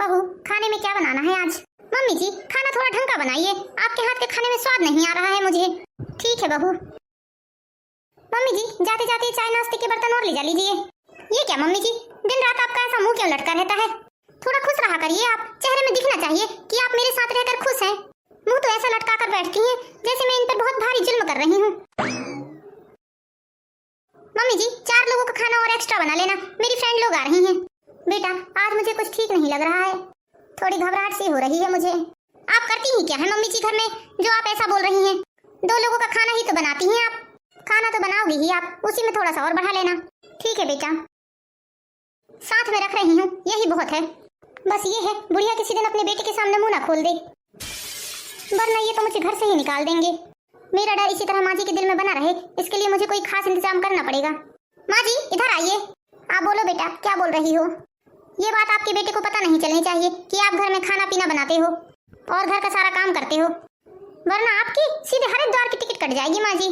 बहू, खाने में क्या बनाना है आज? मम्मी जी, खाना थोड़ा ढंग का बनाइए, आपके हाथ के खाने में स्वाद नहीं आ रहा है मुझे। ठीक है बहू। मम्मी जी, जाते जाते चाय नाश्ते के बर्तन और ले जा लीजिए। ये क्या मम्मी जी, दिन रात आपका ऐसा मुंह क्यों लटका रहता है? थोड़ा खुश रहा करिए, आप चेहरे में दिखना चाहिए कि आप मेरे साथ रहकर खुश हैं। मुंह तो ऐसा लटका कर बैठती हैं जैसे मैं इन पर बहुत भारी जुल्म कर रही हूँ। मम्मी जी, 4 लोगों का खाना और एक्स्ट्रा बना लेना, मेरी फ्रेंड लोग आ रही हैं। बेटा, आज मुझे कुछ ठीक नहीं लग रहा है, थोड़ी घबराहट सी हो रही है मुझे। आप करती ही क्या है मम्मी जी घर में, जो आप ऐसा बोल रही हैं? 2 लोगों का खाना ही तो बनाती हैं आप, खाना तो बनाओगी ही आप, उसी में थोड़ा सा और बढ़ा लेना। ठीक है बेटा, साथ में रख रही हूँ, यही बहुत है। बस ये है, बुढ़िया किसी दिन अपने बेटे के सामने मुंह ना खोल दे, वरना ये तो मुझे घर से ही निकाल देंगे। मेरा डर इसी तरह माँ जी के दिल में बना रहे, इसके लिए मुझे कोई खास इंतजाम करना पड़ेगा। माँ जी, इधर आइए। आप बोलो बेटा, क्या बोल रही हो? ये बात आपके बेटे को पता नहीं चलनी चाहिए कि आप घर में खाना पीना बनाते हो और घर का सारा काम करते हो, वरना आपकी सीधे हरिद्वार की टिकट कट जाएगी माँ जी।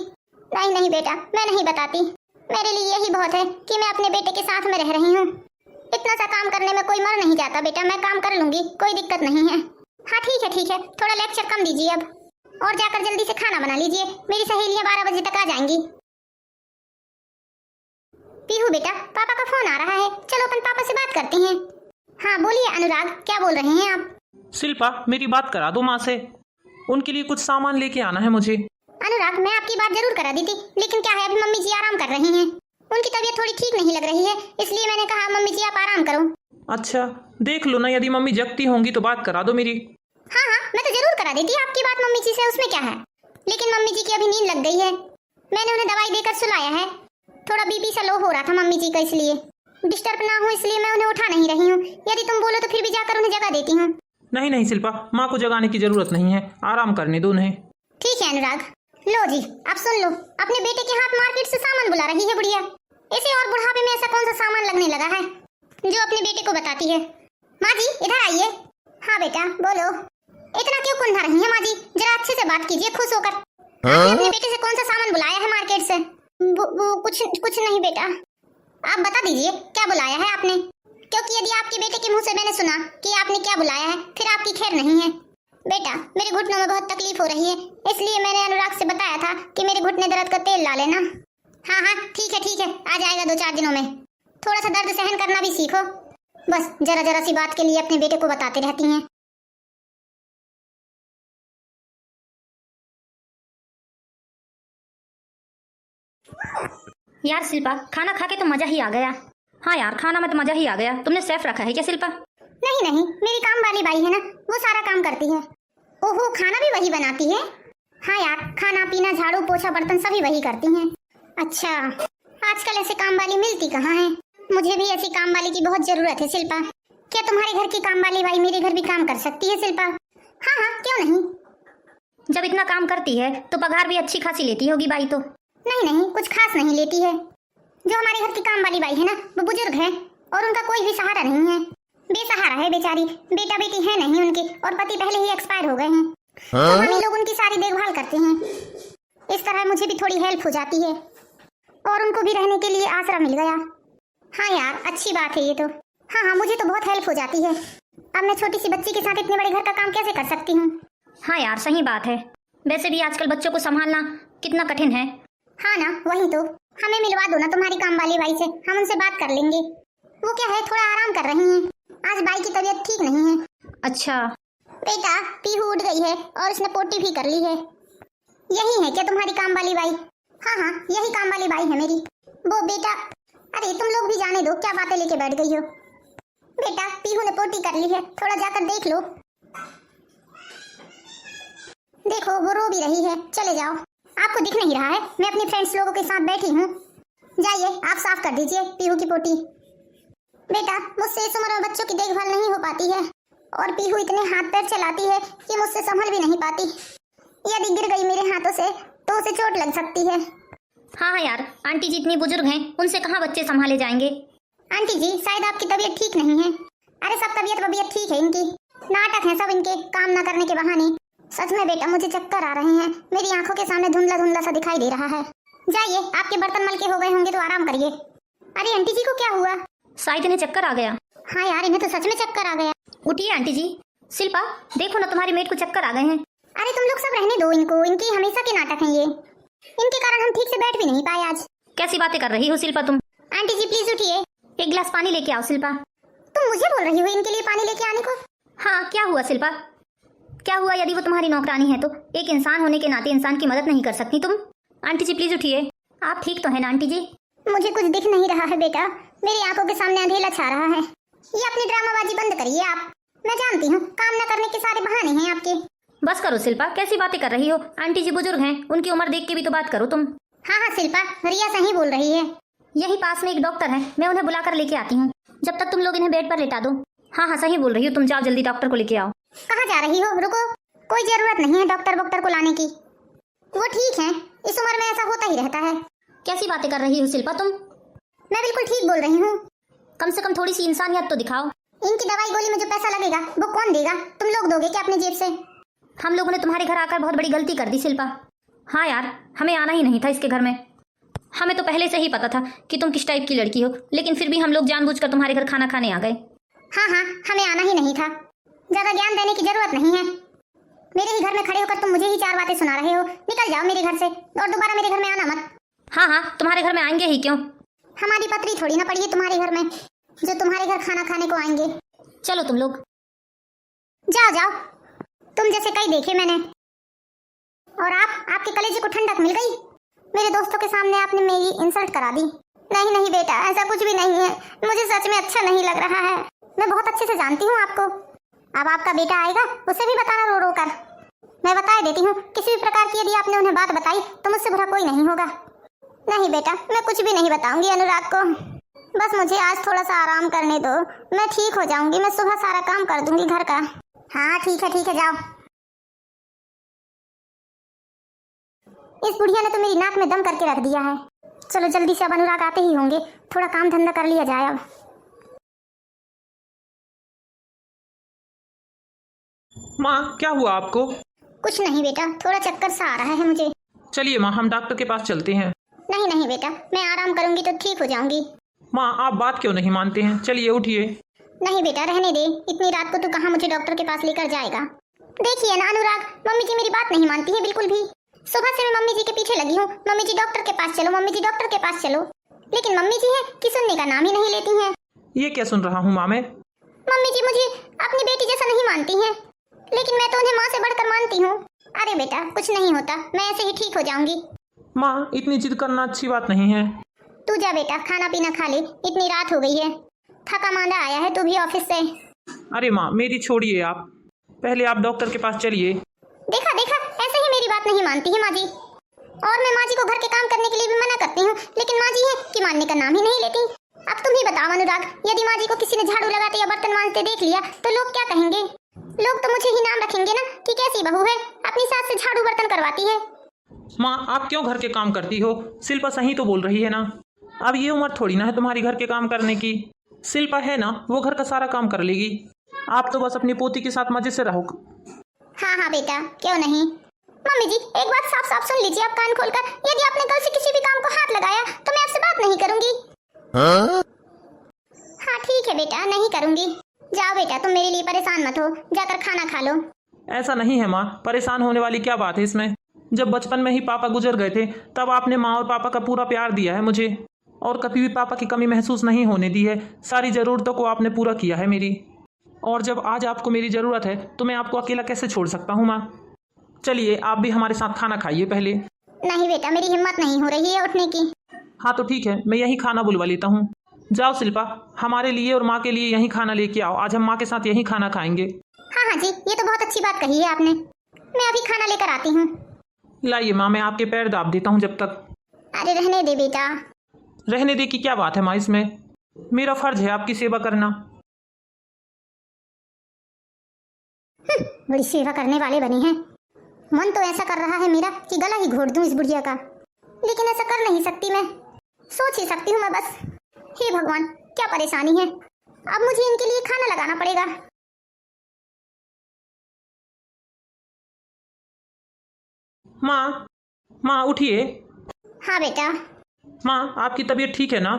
नहीं नहीं बेटा, मैं नहीं बताती, मेरे लिए यही बहुत है कि मैं अपने बेटे के साथ में रह रही हूँ। इतना सा काम करने में कोई मर नहीं जाता बेटा, मैं काम कर लूंगी, कोई दिक्कत नहीं है। हाँ ठीक है, थोड़ा लेक्चर कम दीजिए अब, और जाकर जल्दी से खाना बना लीजिए, मेरी सहेलियां 12 बजे तक आ जाएंगी। पीहू बेटा, पापा का फोन आ रहा है, चलो अपन पापा से बात करते हैं। हाँ बोलिए अनुराग, क्या बोल रहे हैं आप? शिल्पा, मेरी बात करा दो माँ से, उनके लिए कुछ सामान लेके आना है मुझे। अनुराग, मैं आपकी बात जरूर करा दी थी, लेकिन क्या है अभी मम्मी जी आराम कर रही हैं, उनकी तबीयत थोड़ी ठीक नहीं लग रही है, इसलिए मैंने कहा मम्मी जी आप आराम करो। अच्छा, देख लो ना, यदि मम्मी जगती होंगी तो बात करा दो मेरी। हाँ मैं तो जरूर करा देती आपकी बात मम्मी जी से, उसमें क्या है, लेकिन मम्मी जी की अभी नींद लग गई है, मैंने उन्हें दवाई देकर सुलाया है। थोड़ा बीपी सा लो हो रहा था मम्मी जी का, इसलिए डिस्टर्ब ना हो इसलिए मैं उन्हें उठा नहीं रही हूँ। यदि तुम बोलो तो फिर भी जाकर उन्हें जगा देती हूँ। नहीं नहीं शिल्पा, माँ को जगाने की जरूरत नहीं है, आराम करने दो उन्हें। ठीक है अनुराग। लो जी, अब सुन लो, अपने बेटे के हाथ मार्केट से सामान बुला रही है बुढ़िया, इसे और बुढ़ापे में ऐसा कौन सा सामान लगने लगा है जो अपने बेटे को बताती है। माँ जी इधर आइए। हाँ बेटा बोलो, इतना क्यों कुंधा रही है माँ जी, जरा अच्छे से बात कीजिए खुश होकर। आपने अपने बेटे से कौन सा सामान बुलाया है मार्केट से? वो कुछ नहीं बेटा, आप बता दीजिए क्या बुलाया है आपने, क्योंकि यदि आपके बेटे के मुंह से मैंने सुना कि आपने क्या बुलाया है फिर आपकी खैर नहीं है। बेटा, मेरे घुटनों में बहुत तकलीफ हो रही है, इसलिए मैंने अनुराग से बताया था कि मेरे घुटने दर्द का तेल ला लेना। हाँ ठीक है, आ जाएगा 2-4 दिनों में। थोड़ा सा दर्द सहन करना भी सीखो, बस जरा सी बात के लिए अपने बेटे को बताते रहती हैं। यार शिल्पा, खाना खा के तो मजा ही आ गया। हाँ यार, खाना में तो मजा ही आ गया। तुमने सेफ रखा है क्या शिल्पा? नहीं, मेरी काम वाली बाई है ना, वो सारा काम करती है। ओहो, खाना भी वही बनाती है? हाँ यार, खाना पीना झाड़ू पोछा बर्तन सभी वही करती हैं। अच्छा, आजकल ऐसे काम वाली मिलती कहाँ है? मुझे भी ऐसी काम वाली की बहुत जरूरत है शिल्पा। क्या तुम्हारे घर की काम वाली बाई मेरे घर भी काम कर सकती है शिल्पा? हाँ क्यों नहीं। जब इतना काम करती है तो पगार भी अच्छी खासी लेती होगी बाई तो। नहीं, कुछ खास नहीं लेती है। जो हमारे घर की काम वाली बाई है ना, वो बुजुर्ग है और उनका कोई भी सहारा नहीं है, बेसहारा है बेचारी, बेटा बेटी है नहीं उनके और पति पहले ही एक्सपायर हो गए हैं। तो हम ही लोग उनकी सारी देखभाल करते हैं। इस तरह मुझे भी थोड़ी हेल्प हो जाती है और उनको भी रहने के लिए आसरा मिल गया। हाँ यार, अच्छी बात है ये तो। हाँ मुझे तो बहुत हेल्प हो जाती है। अब मैं छोटी सी बच्ची के साथ इतने बड़े घर का काम कैसे कर सकती हूँ? हाँ यार, सही बात है। वैसे भी आजकल बच्चों को संभालना कितना कठिन है। हाँ ना, वही तो। हमें मिलवा दो ना तुम्हारी काम वाली बाई से, हम उनसे बात कर लेंगे। वो क्या है, थोड़ा आराम कर रही हैं, आज बाई की तबीयत ठीक नहीं है। अच्छा बेटा, पीहू उठ गई है और उसने पोटी भी कर ली है। यही है क्या तुम्हारी काम वाली बाई? हाँ यही काम वाली बाई है मेरी। वो बेटा, अरे तुम लोग भी जाने दो, क्या बातें लेके बैठ गई हो। बेटा, पीहू ने पोटी कर ली है, थोड़ा जाकर देख लो। देखो वो रो भी रही है, चले जाओ। आपको दिख नहीं रहा है, मैं अपने फ्रेंड्स लोगों के साथ बैठी हूँ। जाइए आप साफ कर दीजिए पीहू की पोटी। बेटा, मुझसे इस उम्र में बच्चों की देखभाल नहीं हो पाती है और पीहू इतने हाथ पैर चलाती है कि मुझसे संभल भी नहीं पाती। यदि गिर गई मेरे हाथों से तो उसे चोट लग सकती है। हाँ यार, आंटी जी इतनी बुजुर्ग हैं, उनसे कहाँ बच्चे संभाले जाएंगे। आंटी जी, शायद आपकी तबीयत ठीक नहीं है। अरे सब तबीयत ठीक है इनकी, नाटक है सब इनके, काम न करने के बहाने। सच में बेटा, मुझे चक्कर आ रहे हैं, मेरी आंखों के सामने धुंधला सा दिखाई दे रहा है। जाइए, आपके बर्तन मल के हो गए होंगे तो आराम करिए। अरे आंटी जी को क्या हुआ? शायद इन्हें चक्कर आ गया। हाँ यार, इन्हें तो सच में चक्कर आ गया। उठिए आंटी जी। शिल्पा देखो ना, तुम्हारी मेट को चक्कर आ गए हैं। अरे तुम लोग सब रहने दो इनको, इनकी हमेशा के नाटक हैं ये। इनके कारण हम ठीक से बैठ भी नहीं पाए आज। कैसी बातें कर रही हो शिल्पा तुम? आंटी जी प्लीज उठिए। एक गिलास पानी लेके आओ शिल्पा। तुम मुझे बोल रही हो इनके लिए पानी लेके आने को? हाँ क्या हुआ शिल्पा, क्या हुआ? यदि वो तुम्हारी नौकरानी है तो एक इंसान होने के नाते इंसान की मदद नहीं कर सकती तुम? आंटी जी प्लीज उठिए। आप ठीक तो है ना आंटी जी? मुझे कुछ दिख नहीं रहा है बेटा, मेरी आंखों के सामने अंधेला छा रहा है। ये अपनी ड्रामाबाजी बंद करिए आप। मैं जानती हूँ काम न करने के सारे बहाने हैं आपके। बस करो शिल्पा, कैसी बातें कर रही हो? आंटी जी बुजुर्ग हैं, उनकी उम्र देख के भी तो बात करो तुम। हाँ हाँ शिल्पा, रिया सही बोल रही है। यही पास में एक डॉक्टर है, मैं उन्हें बुला कर लेके आती हूँ। जब तक तुम लोग इन्हें बेड पर लेटा दो। हाँ हाँ सही बोल रही हो, तुम जाओ जल्दी डॉक्टर को लेके आओ। कहाँ जा रही हो? रुको, कोई जरूरत नहीं है डॉक्टर को लाने की। वो ठीक है, इस उम्र में ऐसा होता ही रहता है। कैसी बातें कर रही हो शिल्पा तुम? मैं बिल्कुल ठीक बोल रही हूँ। कम से कम थोड़ी सी इंसानियत तो दिखाओ। इनकी दवाई गोली में जो पैसा लगेगा वो कौन देगा? तुम लोग दोगे क्या अपनी जेब से? हम लोगों ने तुम्हारे घर आकर बहुत बड़ी गलती कर दी शिल्पा। हाँ यार, हमें आना ही नहीं था इसके घर में। हमें तो पहले से ही पता था कि तुम किस टाइप की लड़की हो, लेकिन फिर भी हम लोग जानबूझकर तुम्हारे घर खाना खाने आ गए। हाँ हाँ, हमें आना ही नहीं था। ज्यादा ज्ञान देने की जरूरत नहीं है। मेरे ही घर में खड़े होकर तुम मुझे ही 4 बातें सुना रहे हो। निकल जाओ मेरे घर से और दोबारा मेरे घर में आना मत। हाँ हाँ, तुम्हारे घर में आएंगे ही क्यों? हमारी पत्री थोड़ी ना पड़ी है तुम्हारे घर में जो तुम्हारे घर खाना खाने को आएंगे। चलो तुम लोग जाओ जाओ, तुम जैसे कई देखे मैंने। और आपके कलेजे को ठंडक मिल गई। मेरे दोस्तों के सामने आपने मेरी इंसल्ट करा दी। नहीं नहीं बेटा, ऐसा कुछ भी नहीं है। मुझे सच में अच्छा नहीं लग रहा है। मैं बहुत अच्छे से जानती हूँ आपको। अब आपका बेटा आएगा, उसे भी बताना रो रो कर। मैं बता देती हूँ, किसी भी प्रकार की यदि आपने उन्हें बात बताई तो मुझसे बुरा कोई नहीं होगा। नहीं बेटा, मैं कुछ भी नहीं बताऊंगी अनुराग को। बस मुझे आज थोड़ा सा आराम करने दो, मैं ठीक हो जाऊंगी। मैं सुबह सारा काम कर दूंगी घर का। हाँ ठीक है जाओ। इस बुढ़िया ने तो मेरी नाक में दम करके रख दिया है। चलो जल्दी से, अब अनुराग आते ही होंगे, थोड़ा काम धंधा कर लिया जाए अब। माँ क्या हुआ आपको? कुछ नहीं बेटा, थोड़ा चक्कर सा आ रहा है मुझे। चलिए माँ, हम डॉक्टर के पास चलते हैं। नहीं नहीं बेटा, मैं आराम करूंगी तो ठीक हो जाऊंगी। माँ आप बात क्यों नहीं मानते हैं? चलिए उठिए। नहीं बेटा रहने दे, इतनी रात को तू कहाँ मुझे डॉक्टर के पास लेकर जाएगा? देखिए ना अनुराग, मम्मी जी मेरी बात नहीं मानती है बिल्कुल भी। सुबह से मैं मम्मी जी के पीछे लगी हूँ, मम्मी जी डॉक्टर के पास चलो, मम्मी जी डॉक्टर के पास चलो, लेकिन मम्मी जी है कि सुनने का नाम ही नहीं लेती हैं। ये क्या सुन रहा हूँ माँ मैं? मम्मी जी मुझे अपनी बेटी जैसा नहीं मानती हैं, लेकिन मैं तो उन्हें माँ से बढ़कर मानती हूँ। अरे बेटा कुछ नहीं होता, मैं ऐसे ही ठीक हो जाऊंगी। माँ इतनी जिद करना अच्छी बात नहीं है। तू जा बेटा, खाना पीना खा ले, इतनी रात हो गई है। थका मांदा आया है तू भी ऑफिस से। अरे माँ मेरी छोड़िए आप, पहले आप डॉक्टर के पास चलिए। देखा देखा, ऐसे ही मेरी बात नहीं मानती है माँ जी। और मैं माँ जी को घर के काम करने के लिए भी मना करती हूँ, लेकिन माँ जी है कि मानने का नाम ही नहीं लेती। अब तुम ही बताओ अनुराग, यदि माँ जी को किसी ने झाड़ू लगाते या बर्तन मांजते देख लिया तो लोग क्या कहेंगे? लोग तो मुझे ही नाम रखेंगे ना कि कैसी बहू है, अपनी सास से झाड़ू बर्तन करवाती है। माँ आप क्यों घर के काम करती हो? शिल्पा सही तो बोल रही है ना। अब ये उम्र थोड़ी ना है तुम्हारी घर के काम करने की। शिल्पा है ना, वो घर का सारा काम कर लेगी। आप तो बस अपनी पोती के साथ मजे से रहो। हाँ हाँ बेटा, क्यों नहीं। मम्मी जी एक बात साफ साफ सुन लीजिए आप कान खोलकर, यदि आपने कल से किसी भी काम को हाथ लगाया तो मैं आपसे बात नहीं करूंगी। हाँ ठीक है बेटा, नहीं करूंगी। जाओ बेटा, तुम मेरे लिए परेशान मत हो, जाकर खाना खा लो। ऐसा नहीं है माँ, परेशान होने वाली क्या बात है इसमें? जब बचपन में ही पापा गुजर गए थे तब आपने माँ और पापा का पूरा प्यार दिया है मुझे, और कभी भी पापा की कमी महसूस नहीं होने दी है। सारी ज़रूरतों को आपने पूरा किया है मेरी, और जब आज आपको मेरी ज़रूरत है तो मैं आपको अकेला कैसे छोड़ सकता हूँ माँ? चलिए आप भी हमारे साथ खाना खाइए पहले। नहीं बेटा, मेरी हिम्मत नहीं हो रही है उठने की। हाँ तो ठीक है, मैं यही खाना बुलवा लेता हूँ। जाओ शिल्पा, हमारे लिए और माँ के लिए यही खाना लेके आओ। आज हम माँ के साथ यही खाना खाएंगे। हाँ हाँ जी, ये तो बहुत अच्छी बात कही है आपने। मैं अभी खाना लेकर आती हूँ। लाइए माँ, मैं आपके पैर दाब देता हूँ जब तक। अरे रहने दे बेटा। रहने दे की क्या बात है माँ, इसमें मेरा फर्ज है आपकी सेवा करना। बड़ी सेवा करने वाले बने हैं। मन तो ऐसा कर रहा है मेरा कि गला ही घोट दूं इस बुढ़िया का, लेकिन ऐसा कर नहीं सकती मैं। सोच ही सकती हूँ मैं बस। हे भगवान, क्या परेशानी है। अब मुझे इनके लिए खाना लगाना पड़ेगा। माँ, माँ उठिए। हाँ बेटा। माँ आपकी तबीयत ठीक है ना?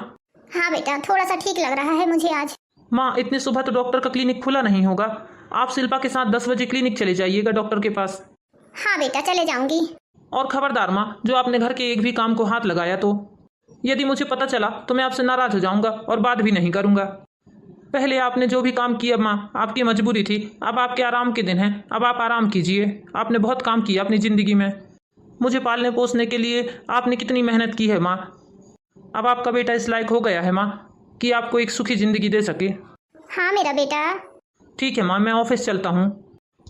हाँ बेटा, थोड़ा सा ठीक लग रहा है मुझे आज। माँ इतनी सुबह तो डॉक्टर का क्लिनिक खुला नहीं होगा। आप शिल्पा के साथ 10 बजे क्लिनिक चले जाइएगा डॉक्टर के पास। हाँ बेटा चले जाऊंगी। और खबरदार माँ, जो आपने घर के एक भी काम को हाथ लगाया तो यदि मुझे पता चला तो मैं आपसे नाराज हो जाऊंगा और बात भी नहीं करूंगा। पहले आपने जो भी काम किया माँ, आपकी मजबूरी थी। अब आपके आराम के दिन हैं, अब आप आराम कीजिए। आपने बहुत काम किया अपनी ज़िंदगी में। मुझे पालने पोसने के लिए आपने कितनी मेहनत की है माँ। अब आपका बेटा इस लायक हो गया है माँ कि आपको एक सुखी ज़िंदगी दे सके। हाँ मेरा बेटा। ठीक है माँ, मैं ऑफिस चलता हूँ।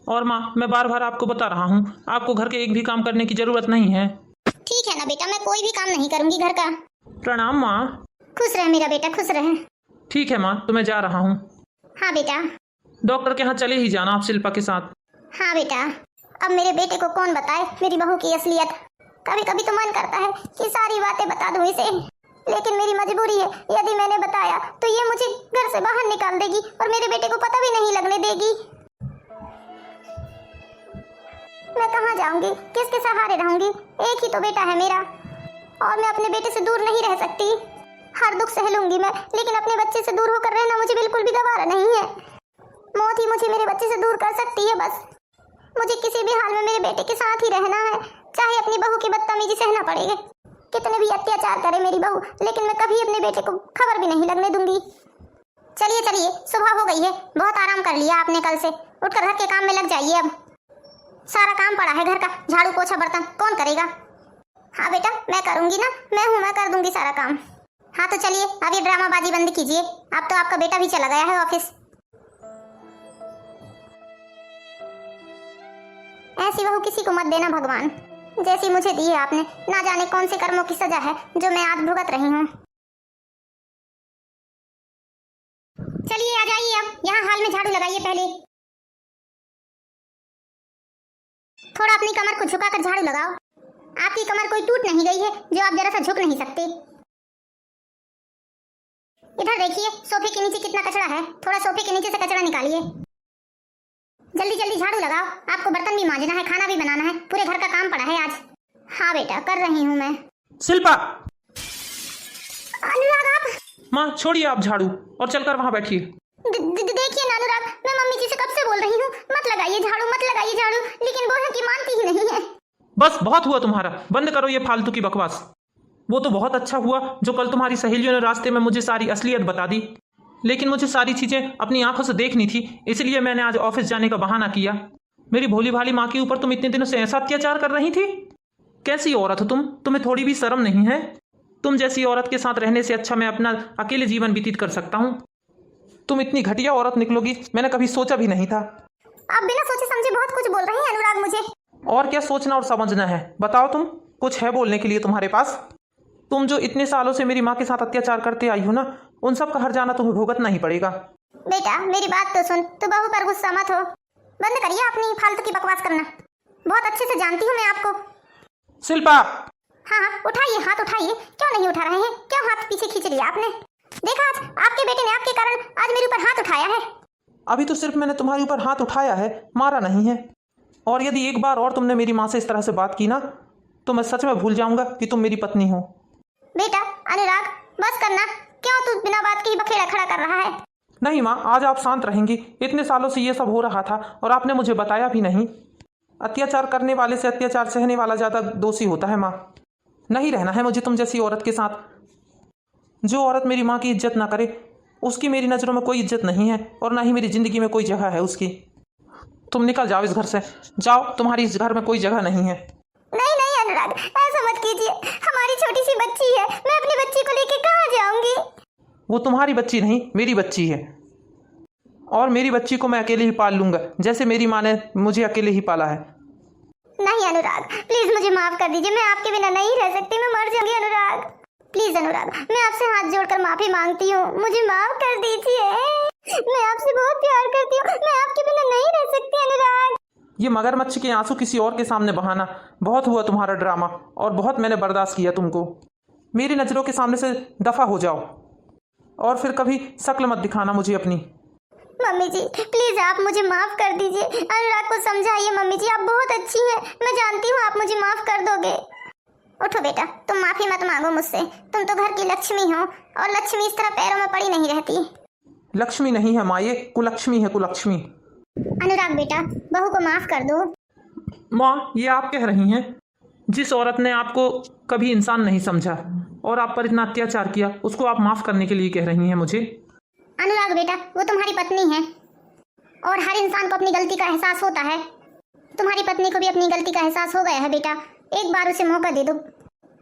और माँ, मैं बार बार आपको बता रहा हूँ, आपको घर के एक भी काम करने की ज़रूरत नहीं है। ठीक है ना बेटा, मैं कोई भी काम नहीं करूंगी घर का। प्रणाम माँ। खुश रहे मेरा बेटा, खुश रहे। ठीक है माँ, तो मैं जा रहा हूँ। हाँ बेटा। डॉक्टर के यहाँ चले ही जाना आप शिल्पा के साथ। हाँ बेटा। अब मेरे बेटे को कौन बताए मेरी बहू की असलियत। कभी कभी तो मन करता है कि सारी बातें बता दूं इसे, लेकिन मेरी मजबूरी है। यदि मैंने बताया तो ये मुझे घर से बाहर निकाल देगी और मेरे बेटे को पता भी नहीं लगने देगी। मैं कहाँ जाऊंगी, किसके सहारे रहूंगी? एक ही तो बेटा है मेरा और मैं अपने बेटे से दूर नहीं रह सकती। हर दुख सह लूंगी मैं, लेकिन अपने बच्चे से दूर होकर रहना मुझे बिल्कुल भी गवारा नहीं है। मौत ही मुझे मेरे बच्चे से दूर कर सकती है बस। मुझे किसी भी हाल में मेरे बेटे के साथ ही रहना है, चाहे अपनी बहू की बदतमीजी सहना पड़ेगा। कितने भी अत्याचार करे मेरी बहू, लेकिन मैं कभी अपने बेटे को खबर भी नहीं लगने दूंगी। चलिए चलिए, सुबह हो गई है, बहुत आराम कर लिया आपने कल से। उठकर घर के काम में लग जाइए। अब सारा काम पड़ा है घर का, झाड़ू पोछा बर्तन कौन करेगा? हाँ बेटा मैं करूंगी ना, मैं कर दूंगी सारा काम। हाँ तो चलिए अब ये ड्रामाबाजी बंद कीजिए। अब तो आपका बेटा भी चला गया है ऑफिस। ऐसी बहू किसी को मत देना भगवान, जैसी मुझे दी है आपने। ना जाने कौन से कर्मों की सजा है जो मैं आज भुगत रही हूँ। चलिए आ जाइए, अब यहाँ हाल में झाड़ू लगाइए। पहले थोड़ा अपनी कमर को झुकाकर झाड़ू लगाओ। आपकी कमर कोई टूट नहीं गई है जो आप जरा सा झुक नहीं सकते। इधर देखिए, सोफे के नीचे कितना कचरा है, थोड़ा सोफे के नीचे से कचरा निकालिए। जल्दी जल्दी झाड़ू लगाओ, आपको बर्तन भी मांजना है, खाना भी बनाना है, पूरे घर का काम पड़ा है आज। हाँ बेटा कर रही हूँ मैं। शिल्पा! अनुराग आप! माँ छोड़िए आप झाड़ू और चलकर वहाँ बैठिए। देखिए ना अनुराग, मैं मम्मी जी से कब से बोल रही हूँ मत लगाइए झाड़ू, मत लगाइए झाड़ू, लेकिन वो है कि मानती ही नहीं है। बस बहुत हुआ तुम्हारा, बंद करो ये फालतू की बकवास। वो तो बहुत अच्छा हुआ जो कल तुम्हारी सहेलियों ने रास्ते में मुझे सारी असलियत बता दी, लेकिन मुझे सारी चीज़ें अपनी आंखों से देखनी थी, इसलिए मैंने आज ऑफिस जाने का बहाना किया। मेरी भोली भाली माँ के ऊपर तुम इतने दिनों से ऐसा अत्याचार कर रही थी। कैसी औरत हो तुम, तुम्हें थोड़ी भी शर्म नहीं है? तुम जैसी औरत के साथ रहने से अच्छा मैं अपना अकेले जीवन व्यतीत कर सकता हूँ। तुम इतनी घटिया औरत निकलोगी मैंने कभी सोचा भी नहीं था। आप बिना सोचे समझे बहुत कुछ बोल रही हैं अनुराग मुझे। और क्या सोचना और समझना है, बताओ तुम कुछ है बोलने के लिए तुम्हारे पास? तुम जो इतने सालों से मेरी माँ के साथ अत्याचार करते आई हो ना, उन सब का हर जाना तुम्हें भुगतना ही पड़ेगा। बेटा मेरी बात तो सुन, तू बहू पर गुस्सा मत हो। बंद करिए अपनी फालतू की बकवास करना, बहुत अच्छे से जानती हूँ मैं आपको। शिल्पा! हाँ उठाइए, हाथ उठाइए। क्यों नहीं उठा रहे हैं? क्यों हाथ पीछे खींच लिया आपने? देखा आज आपके बेटे ने आपके कारण आज मेरे ऊपर हाथ उठाया है। अभी तो सिर्फ मैंने तुम्हारे ऊपर हाथ उठाया है, मारा नहीं है। और यदि एक बार और तुमने मेरी माँ से इस तरह से बात की ना, तो मैं सच में भूल जाऊंगा कि तुम मेरी पत्नी हो। बेटा अनुराग बस करना, क्यों तू बिना बात के ही बखेड़ा खड़ा कर रहा है? नहीं माँ, आज आप शांत रहेंगी। इतने सालों से ये सब हो रहा था और आपने मुझे बताया भी नहीं। अत्याचार करने वाले से अत्याचार सहने वाला ज़्यादा दोषी होता है माँ। नहीं रहना है मुझे तुम जैसी औरत के साथ। जो औरत मेरी माँ की इज्जत ना करे उसकी मेरी नज़रों में कोई इज्जत नहीं है और ना ही मेरी ज़िंदगी में कोई जगह है उसकी। तुम निकल जाओ इस घर से, जाओ, तुम्हारी इस घर में कोई जगह नहीं है। नहीं नहीं अनुराग ऐसा मत कीजिए, हमारी छोटी सी बच्ची है, मैं अपनी बच्ची को लेके कहाँ जाऊंगी? वो तुम्हारी बच्ची नहीं मेरी बच्ची है, और मेरी बच्ची को मैं अकेले ही पाल लूंगा जैसे मेरी माँ ने मुझे अकेले ही पाला है। नहीं अनुराग प्लीज मुझे माफ कर दीजिए, मैं आपके बिना नहीं रह सकती, मैं मर जाऊंगी अनुराग। प्लीज अनुराग मैं आपसे हाथ जोड़कर माफी मांगती हूँ, मुझे माफ कर दीजिए। मैं आपसे बहुत प्यार करती हूँ, मैं आपके बिना नहीं रह सकती अनुराग। ये मगरमच्छ के आंसू किसी और के सामने बहाना, बहुत हुआ तुम्हारा ड्रामा और बहुत मैंने बर्दाश्त किया तुमको। मेरी नज़रों के सामने से दफ़ा हो जाओ और फिर कभी शक्ल मत दिखाना मुझे अपनी। मम्मी जी प्लीज आप मुझे माफ कर दीजिए, अनुराग को समझाइए। मम्मी जी आप बहुत अच्छी हैं, मैं जानती हूँ आप मुझे माफ कर दोगे। उठो बेटा, तुम माफी मत मांगो मुझसे, तुम तो घर की लक्ष्मी हो और लक्ष्मी इस तरह पैरों में पड़ी नहीं रहती। लक्ष्मी नहीं है माँ, ये कुलक्ष्मी है, कुलक्ष्मी। अनुराग बेटा, बहू को माफ कर दो। माँ, ये आप कह रही हैं? जिस औरत ने आपको कभी इंसान नहीं समझा और आप पर इतना अत्याचार किया, उसको आप माफ करने के लिए कह रही हैं मुझे? अनुराग बेटा, वो तुम्हारी पत्नी है और हर इंसान को अपनी गलती का एहसास होता है। तुम्हारी पत्नी को भी अपनी गलती का एहसास हो गया है बेटा। एक बार उसे मौका दे दो,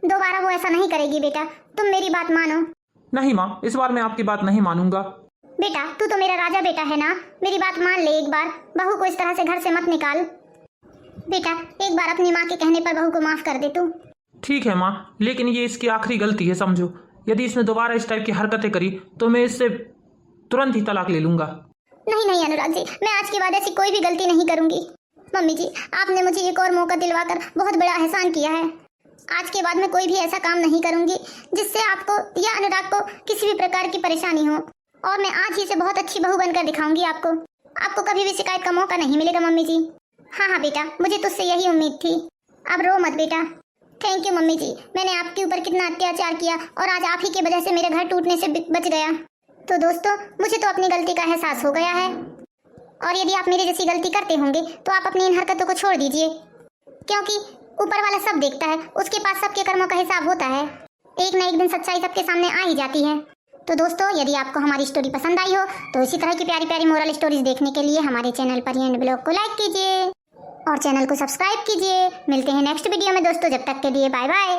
दोबारा वो ऐसा नहीं करेगी बेटा। तुम मेरी बात मानो। नहीं माँ, इस बार मैं आपकी बात नहीं मानूंगा। बेटा, तू तो मेरा राजा बेटा है ना, मेरी बात मान ले एक बार। बहू को इस तरह से घर से मत निकाल बेटा। एक बार अपनी माँ के कहने पर बहू को माफ कर दे तू। ठीक है माँ, लेकिन ये इसकी आखिरी गलती है, समझो। यदि इसने दोबारा इस टाइप की हरकतें करी तो मैं इससे तुरंत ही तलाक ले लूंगा। नहीं नहीं अनुराग जी, मैं आज के बाद ऐसी कोई भी गलती नहीं करूंगी। मम्मी जी, आपने मुझे एक और मौका दिलवाकर बहुत बड़ा एहसान किया है। आज के बाद मैं कोई भी ऐसा काम नहीं करूंगी जिससे आपको या अनुराग को किसी भी प्रकार की परेशानी हो। और मैं आज ही से बहुत अच्छी बहू बनकर दिखाऊंगी आपको। आपको कभी भी शिकायत का मौका नहीं मिलेगा मम्मी जी। हाँ हाँ बेटा, मुझे तुझसे यही उम्मीद थी। अब रो मत बेटा। थैंक यू मम्मी जी, मैंने आपके ऊपर कितना अत्याचार किया और आज आप ही की वजह से मेरे घर टूटने से बच गया। तो दोस्तों, मुझे तो अपनी गलती का एहसास हो गया है और यदि आप मेरी जैसी गलती करते होंगे तो आप अपनी इन हरकतों को छोड़ दीजिए, क्योंकि ऊपर वाला सब देखता है, उसके पास सबके कर्मों का हिसाब होता है। एक न एक दिन सच्चाई सबके सामने आ ही जाती है। तो दोस्तों, यदि आपको हमारी स्टोरी पसंद आई हो तो इसी तरह की प्यारी प्यारी मोरल स्टोरीज देखने के लिए हमारे चैनल पर एंड ब्लॉग को लाइक कीजिए और चैनल को सब्सक्राइब कीजिए। मिलते हैं नेक्स्ट वीडियो में दोस्तों, जब तक के लिए बाय बाय।